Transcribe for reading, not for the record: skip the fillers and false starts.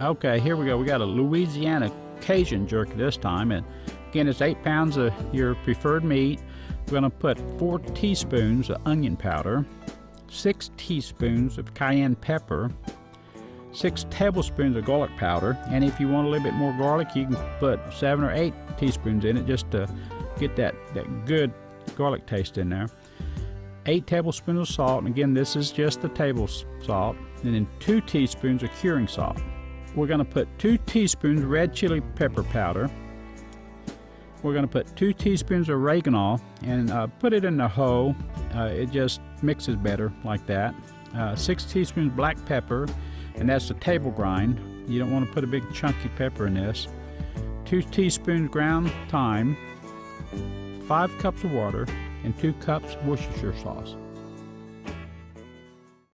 Okay, here we go. We got a Louisiana Cajun jerky this time, and again, it's 8 pounds of your preferred meat. We're going to put 4 teaspoons of onion powder, 6 teaspoons of cayenne pepper, 6 tablespoons of garlic powder, and if you want a little bit more garlic, you can put 7 or 8 teaspoons in it just to get that good garlic taste in there. 8 tablespoons of salt, and again, this is just the table salt, and then 2 teaspoons of curing salt. We're going to put 2 teaspoons red chili pepper powder. We're going to put 2 teaspoons of oregano and put it in the hoe. It just mixes better like that. 6 teaspoons black pepper, and that's the table grind. You don't want to put a big chunky pepper in this. 2 teaspoons ground thyme, 5 cups of water, and 2 cups Worcestershire sauce.